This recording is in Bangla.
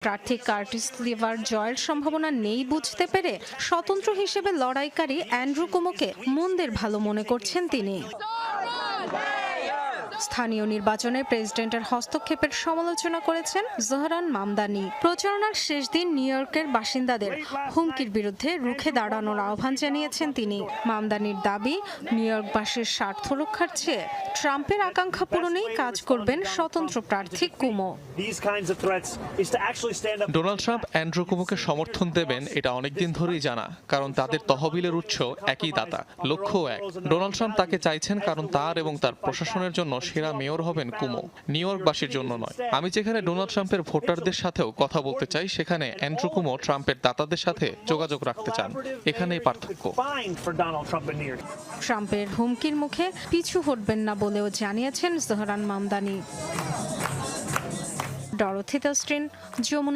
প্রার্থী কার্টিস লিভার জয়ের সম্ভাবনা নেই বুঝতে পেরে স্বতন্ত্র হিসেবে লড়াইকারী অ্যান্ড্রু কুমোকে মন্দের ভালো মনে করছেন তিনি। স্থানীয় নির্বাচনে প্রেসিডেন্টের হস্তক্ষেপের সমালোচনা করেছেন জোহরান মামদানি। প্রচারণার শেষ দিন নিউ ইয়র্কের বাসিন্দাদের হুমকির বিরুদ্ধে রুখে দাঁড়ানোর আহ্বান জানিয়েছেন তিনি। মামদানির দাবি, নিউ ইয়র্কবাসীর স্বার্থ রক্ষার চেয়ে ট্রাম্পের আকাঙ্ক্ষা পূরণেই কাজ করবেন স্বতন্ত্র প্রার্থী কুমো। ডোনাল্ড ট্রাম্প অ্যান্ড্রু কুমোকে সমর্থন দেবেন এটা অনেকদিন ধরেই জানা, কারণ তাদের তহবিলের উৎস একই দাতা, লক্ষ্য এক। ডোনাল্ড ট্রাম্প তাকে চাইছেন কারণ তার এবং তার প্রশাসনের জন্য সেরা মেয়র হবেন কুমো, নিউ ইয়র্কবাসীর জন্য নয়। আমি যেখানে ডোনাল্ড ট্রাম্পের ভোটারদের সাথেও কথা বলতে চাই, সেখানে অ্যান্ড্রু কুমো ট্রাম্পের দাতাদের সাথে যোগাযোগ রাখতে চান। এখানেই পার্থক্য। ট্রাম্পের হুমকির মুখে পিছু হটবেন না বলেও জানিয়েছেন জোহরান মামদানি। ডরোথি তাসরিন, যমুনা।